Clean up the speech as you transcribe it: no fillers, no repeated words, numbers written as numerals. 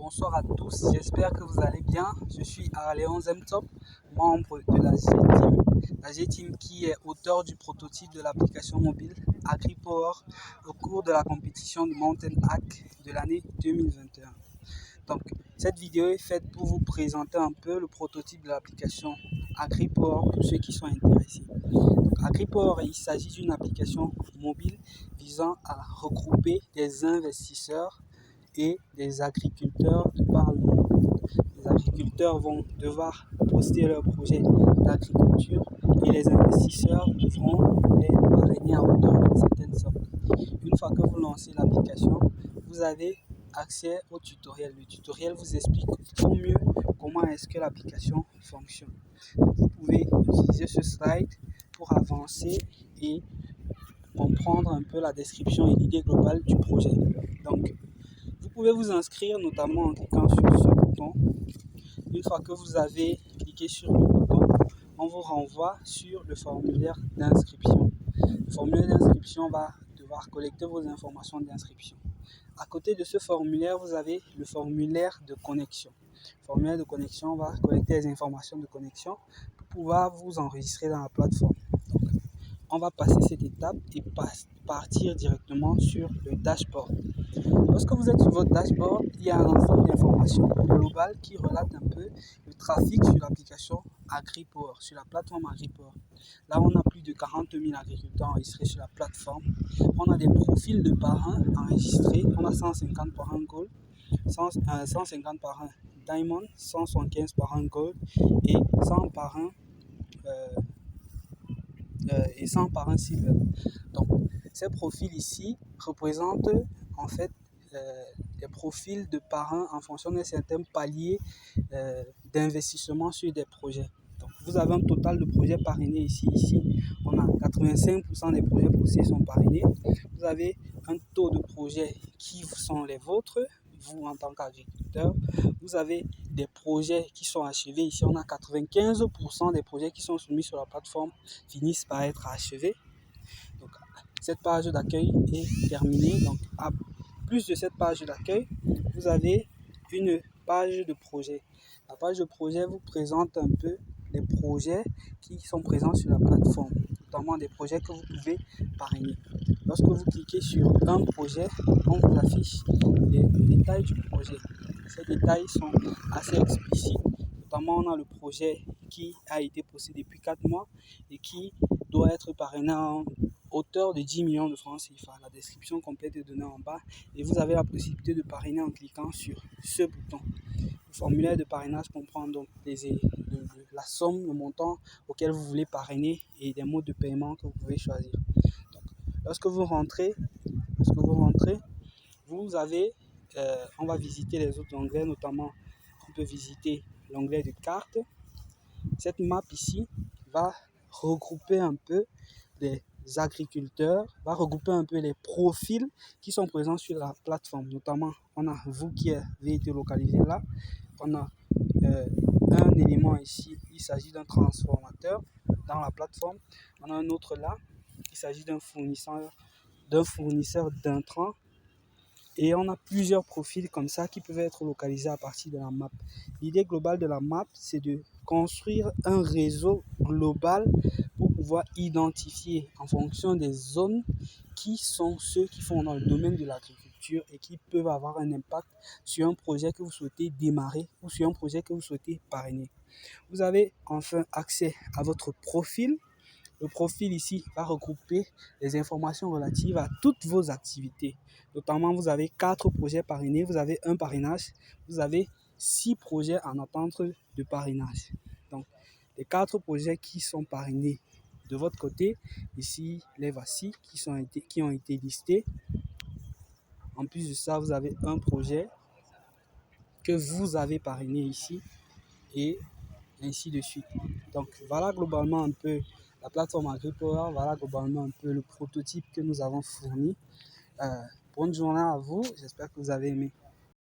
Bonsoir à tous, j'espère que vous allez bien. Je suis Arléon Zemtop, membre de la G-Team. La G-Team qui est auteur du prototype de l'application mobile AgriPower au cours de la compétition de Mountain Hack de l'année 2021. Donc, cette vidéo est faite pour vous présenter un peu le prototype de l'application AgriPower pour ceux qui sont intéressés. Donc, AgriPower, il s'agit d'une application mobile visant à regrouper des investisseurs et des agriculteurs de par le monde. Les agriculteurs vont devoir poster leur projet d'agriculture et les investisseurs devront les parrainer à hauteur d'une certaine somme. Une fois que vous lancez l'application, vous avez accès au tutoriel. Le tutoriel vous explique au mieux comment est-ce que l'application fonctionne. Vous pouvez utiliser ce slide pour avancer et comprendre un peu la description et l'idée globale du projet. Donc, vous pouvez vous inscrire notamment en cliquant sur ce bouton. Une fois que vous avez cliqué sur le bouton, on vous renvoie sur le formulaire d'inscription. Le formulaire d'inscription va devoir collecter vos informations d'inscription. À côté de ce formulaire, vous avez le formulaire de connexion. Le formulaire de connexion va collecter les informations de connexion pour pouvoir vous enregistrer dans la plateforme. Donc, on va passer cette étape et partir directement sur le dashboard. Lorsque vous êtes sur votre dashboard, il y a un ensemble d'informations globales qui relatent un peu le trafic sur l'application AgriPower, sur la plateforme AgriPower. Là, on a plus de 40 000 agriculteurs enregistrés sur la plateforme. On a des profils de parrains enregistrés. On a 150 parrains Gold, 150 parrains Diamond, 175 parrains Gold et 100 parrains Silver. Donc, ces profils ici représentent en fait des profils de parrains en fonction d'un certain palier d'investissement sur des projets. Donc, vous avez un total de projets parrainés ici. On a 85% des projets poussés sont parrainés. Vous avez un taux de projets qui sont les vôtres, vous en tant qu'agriculteur. Vous avez des projets qui sont achevés. Ici, on a 95% des projets qui sont soumis sur la plateforme finissent par être achevés. Donc, cette page d'accueil est terminée. Donc, à plus de cette page d'accueil, vous avez une page de projet. La page de projet vous présente un peu les projets qui sont présents sur la plateforme, notamment des projets que vous pouvez parrainer. Lorsque vous cliquez sur un projet, on vous affiche les détails du projet. Ces détails sont assez explicites. Notamment, on a le projet qui a été posté depuis 4 mois et qui doit être parrainé en hauteur de 10 millions de francs CFA. La description complète est donnée en bas et vous avez la possibilité de parrainer en cliquant sur ce bouton. Le formulaire de parrainage comprend donc la somme, le montant auquel vous voulez parrainer et des modes de paiement que vous pouvez choisir. Donc, lorsque vous rentrez, vous avez, on va visiter les autres onglets, notamment on peut visiter l'onglet de carte. Cette map ici va regrouper un peu les agriculteurs, va regrouper un peu les profils qui sont présents sur la plateforme. Notamment, on a vous qui avez été localisé là. On a un élément ici, il s'agit d'un transformateur dans la plateforme. On a un autre là, il s'agit d'un fournisseur d'intrants. Et on a plusieurs profils comme ça qui peuvent être localisés à partir de la map. L'idée globale de la map, c'est de construire un réseau global pour pouvoir identifier en fonction des zones qui sont ceux qui font dans le domaine de l'agriculture et qui peuvent avoir un impact sur un projet que vous souhaitez démarrer ou sur un projet que vous souhaitez parrainer. Vous avez enfin accès à votre profil. Le profil ici va regrouper les informations relatives à toutes vos activités. Notamment, vous avez 4 projets parrainés, vous avez un parrainage, vous avez 6 projets en attente de parrainage. Donc, les 4 projets qui sont parrainés de votre côté, ici, les voici qui ont été listés. En plus de ça, vous avez un projet que vous avez parrainé ici et ainsi de suite. Donc, voilà globalement un peu la plateforme AgriPower, voilà globalement un peu le prototype que nous avons fourni. Bonne journée à vous, j'espère que vous avez aimé.